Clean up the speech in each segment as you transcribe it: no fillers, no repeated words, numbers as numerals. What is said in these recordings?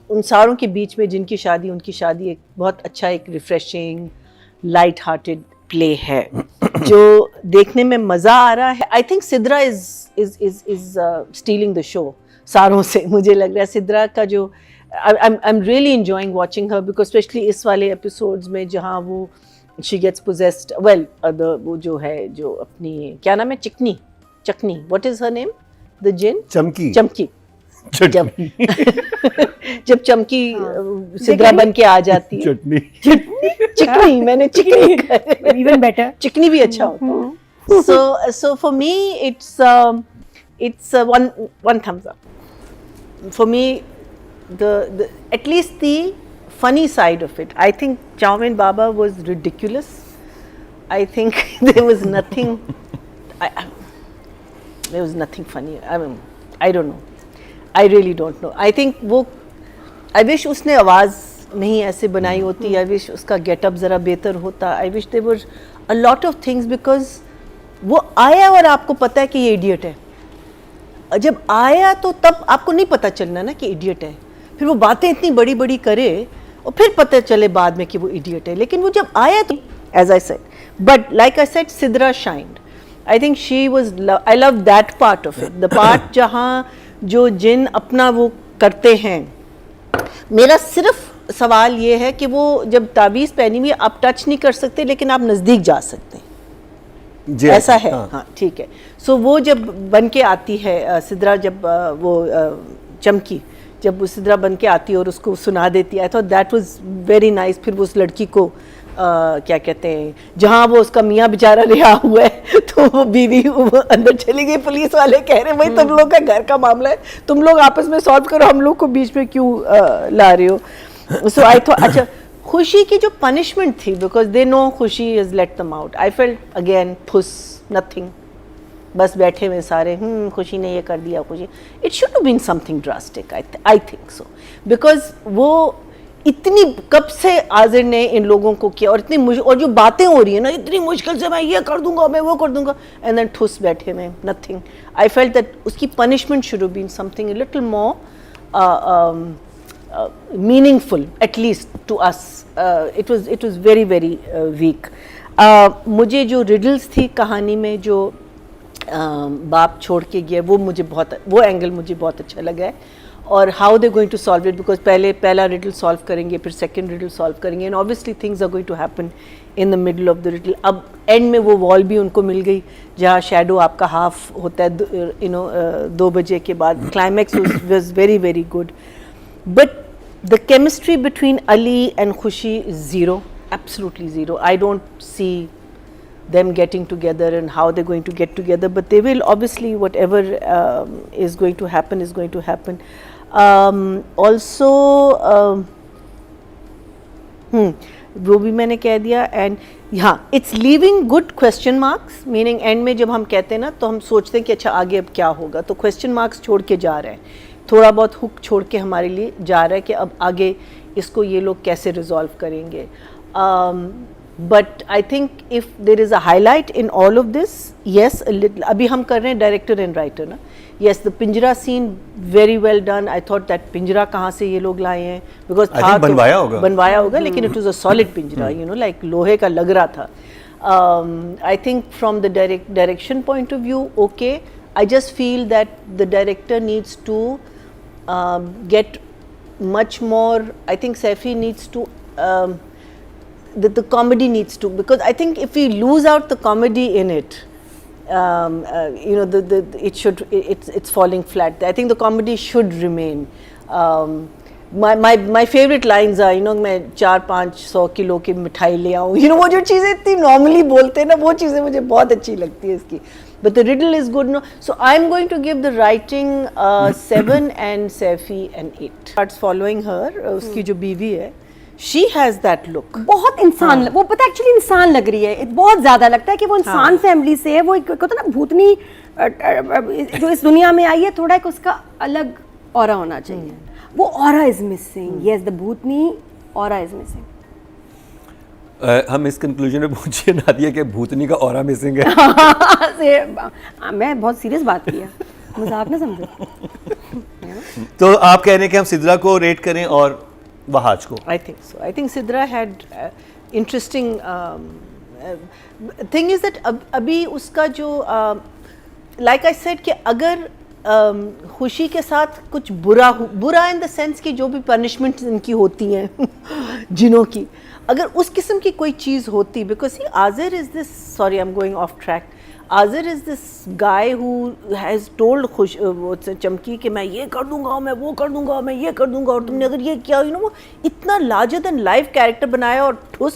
उन सारों के बीच में जिनकी शादी, उनकी शादी एक बहुत अच्छा, एक रिफ्रेशिंग लाइट हार्टेड प्ले है जो देखने में मज़ा आ रहा है. I think Sidra is stealing the show सारों से. मुझे लग रहा है सिद्रा का जो I'm really enjoying watching her because especially इस वाले episodes में जहाँ वो she gets possessed, well वो जो है जो अपनी क्या नाम है, चकनी what is her name, the jinn, चमकी जब चमकी सिद्रा बन के आ जाती है, चिकनी मैंने चिकनी even better, चिकनी भी अच्छा होता है. So for me it's one thumbs up for me. The at least the funny side of it. I think Chowmin Baba was ridiculous. I think there was nothing. There was nothing funny. I mean, I don't know. I really don't know. I think वो I wish उसने आवाज़ नहीं ऐसे बनाई होती. I wish उसका getup ज़रा बेहतर होता. I wish there were a lot of things because वो आया और आपको पता है कि ये इडियट है. जब आया तो तब आपको नहीं पता चलना ना कि इडियट है. फिर वो बातें इतनी बड़ी बड़ी करे और फिर पता चले बाद में कि वो इडियट है. लेकिन वो जब आया तो as I said, but like I said, Sidra shined. I think she was, I love that part of it, the part जहाँ जो जिन अपना वो करते हैं. मेरा सिर्फ सवाल ये है कि वो जब ताबीज़ पहनी हुई आप टच नहीं कर सकते लेकिन आप नज़दीक जा सकते हैं. ऐसा है. हाँ ठीक है. सो वो जब बन के आती है सिद्रा, जब वो चमकी जब वो सिद्रा बन के आती है और उसको सुना देती है, आई thought that was very nice. फिर वो उस लड़की को क्या कहते हैं, जहाँ वो उसका मियाँ बेचारा रिहा हुआ है तो वो बीवी वो अंदर चली गई. पुलिस वाले कह रहे हैं भाई तुम लोग का घर का मामला है, तुम लोग आपस में सॉल्व करो, हम लोग को बीच में क्यों ला रहे हो. सो आई थॉट अच्छा खुशी की जो पनिशमेंट थी, बिकॉज दे नो खुशी is let them out. I felt again फुस नथिंग, बस बैठे हुए सारे खुशी ने ये कर दिया, खुशी. It should have been something drastic. I think so, because वो इतनी कब से आजिर ने इन लोगों को किया और इतनी और जो बातें हो रही है ना इतनी मुश्किल से, मैं ये कर दूंगा, मैं वो कर दूंगा, एंड देन ठुस बैठे में नथिंग. आई फेल्ट दैट उसकी punishment should have been something a little more meaningful, at least to us. It was very very weak. मुझे जो रिडल्स थी कहानी में, जो बाप छोड़ के गया, वो मुझे वो एंगल मुझे बहुत अच्छा लगा है. और how they going to solve it, because पहला रिडल सॉल्व करेंगे, फिर सेकंड रिडल सॉल्व करेंगे, and obviously things are going to happen in the middle of the riddle. अब एंड में वो वॉल भी उनको मिल गई जहाँ शैडो आपका हाफ होता है, 2 बजे के बाद. Climax was very very good, but the chemistry between Ali and Khushi is zero, absolutely zero. I don't see them getting together and how they're going to get together, but they will obviously, whatever is going to happen is going to happen. Also वो भी मैंने कह दिया. And हाँ, it's leaving good question marks, meaning and में जब हम कहते हैं ना तो हम सोचते हैं कि अच्छा आगे अब क्या होगा, तो क्वेश्चन मार्क्स छोड़ के जा रहे हैं, थोड़ा बहुत हुक छोड़ के हमारे लिए जा रहा है कि अब आगे इसको ये लोग कैसे रिजॉल्व करेंगे. But I think if there is a highlight in all of this, yes अभी हम कर रहे हैं डायरेक्टर एंड राइटर ना. Yes, the pinjra scene very well done. I thought that pinjra कहाँ से ये लोग लाए हैं, बिकॉज था बनवाया होगा लेकिन इट वॉज अ सॉलिड पिंजरा, यू नो, लाइक लोहे का लग रहा था. I think from the direction point of view okay. I just feel that the director needs to get much more. I think Saifi needs to the comedy needs to, because I think if we lose out the comedy in it, you know, it's falling flat. I think the comedy should remain. My favorite lines are, you know, मैं 400-500 kilo की मिठाई ले आऊँ, you know, वो जो चीज़ें इतनी normally बोलते हैं ना, वो चीज़ें मुझे बहुत अच्छी लगती है इसकी. But the riddle is good, no? So I'm going to give the writing 7 and Saifi an 8. Starts following her, उसकी जो बीवी है, she has that look. बहुत इंसान, वो पता एक्चुअली इंसान लग रही है. बहुत ज़्यादा लगता है कि वो इंसान फैमिली से है. वो एक होता है ना भूतनी जो इस दुनिया में आई है, थोड़ा एक उसका अलग ऑरा होना चाहिए. वो aura is missing. Yes, the Bhootni aura is missing. हम इस कंक्लूजन में पहुंचे नादिया कि भूतनी का ऑरा मिसिंग है. मैं बहुत सीरियस बात किया, मजाक ना समझो. तो आप कह रहे हैं कि हम सिद्रा को रेट करें और वहाज को? I think so. I think Sidra had interesting thing is that अभी उसका जो like I said कि अगर खुशी के साथ कुछ बुरा इन द सेंस कि जो भी पनिशमेंट इनकी होती हैं जिनों की, अगर उस किस्म की कोई चीज़ होती, because Azir is this, sorry I am going off track, Azir is this guy who has told वो चमकी कि मैं ये कर दूंगा, मैं वो कर दूंगा, मैं ये कर दूंगा, और तुमने अगर ये किया, वो इतना लार्जर देन लाइफ कैरेक्टर बनाया, और ठुस,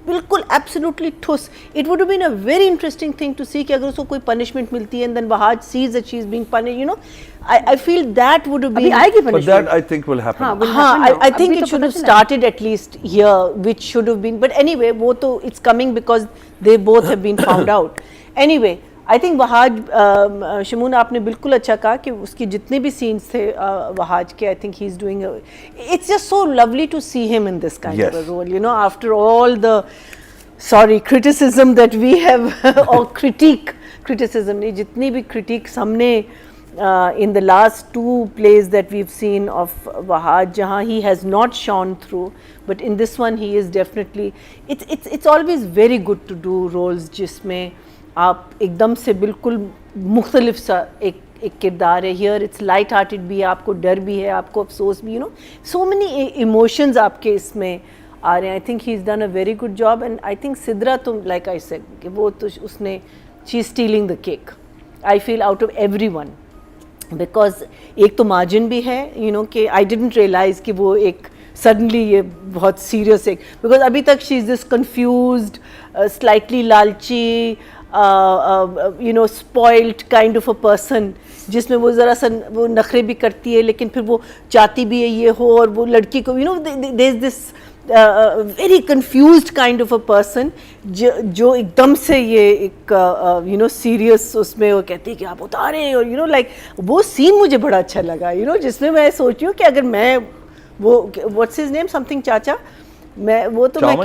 बिल्कुल एब्सोल्युटली ठुस. It would have been a very interesting thing to see कि अगर उसको कोई पनिशमेंट मिलती है and then Wahaj sees that she is being punished, I feel that would have been. आएगी But that I think will happen. I think it should have started at least here, which should have been. But anyway, वो तो it's coming because they both have been found out. Anyway, I think Wahaj, Shamoon आपने बिल्कुल अच्छा कहा कि उसकी जितने भी scenes थे वहाज के, I think he's doing. It's just so lovely to see him in this kind of a role. After all the criticism that we have or criticism नहीं, जितनी भी critiques हमने in the last 2 plays that we've seen of Wahaj, jahan he has not shone through, but in this one he is definitely. It's always very good to do roles जिसमें आप एकदम से बिल्कुल मुख्तलिफ सा एक किरदार है. Here it's light hearted भी है, आपको डर भी है, आपको अफसोस भी, so many emotions आपके इसमें आ रहे हैं. I think he's done a very good job, and I think Sidra तो like I said कि वो तो उसने, she's stealing the cake, I feel, out of everyone. Because एक तो मार्जिन भी है, कि आई डिडंट रियलाइज कि वो एक सडनली ये बहुत सीरियस एक, बिकॉज अभी तक she is this confused, slightly लालची, spoiled kind of a person, जिसमें वो ज़रा सा वो नखरे भी करती है, लेकिन फिर वो चाहती भी है ये हो, और वो लड़की को there is this very confused kind of a person जो एकदम से ये एक सीरियस उसमें वो कहती है कि आप उतारें, और लाइक वो सीन मुझे बड़ा अच्छा लगा, जिसमें मैं सोच रही हूँ कि अगर मैं वो व्हाट्स हिज नेम समथिंग चाचा, मैं वो तो मैं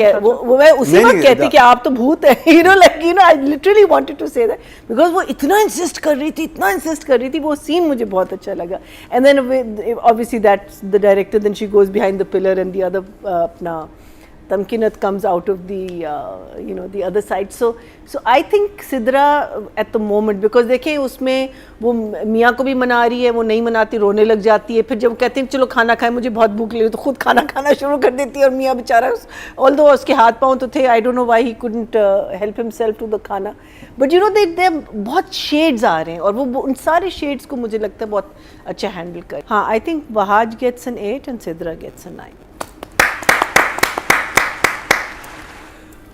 मैं उसी वक्त कहती कि आप तो भूत है, I literally wanted to say that, because वो इतना इंसिस्ट कर रही थी, वो सीन मुझे बहुत अच्छा लगा. And then obviously that's the director, then she goes behind the pillar and the other अपना Tamkinat comes out of the the other side. So I think Sidra at the moment, because देखिए उसमें वो मियाँ को भी मना रही है, वो नहीं मनाती, रोने लग जाती है, फिर जब कहते हैं चलो खाना खाएं, मुझे बहुत भूख लगी, तो खुद खाना खाना शुरू कर देती है, और मियाँ बेचारा, although उसके हाथ पाँव तो थे, I don't know why he couldn't help himself to the खाना, but they बहुत shades आ रहे हैं, और वो उन सारे shades को मुझे लगता है बहुत अच्छा हैंडल कर. हाँ, I think Wahaj gets an 8 and Sidra gets a 9.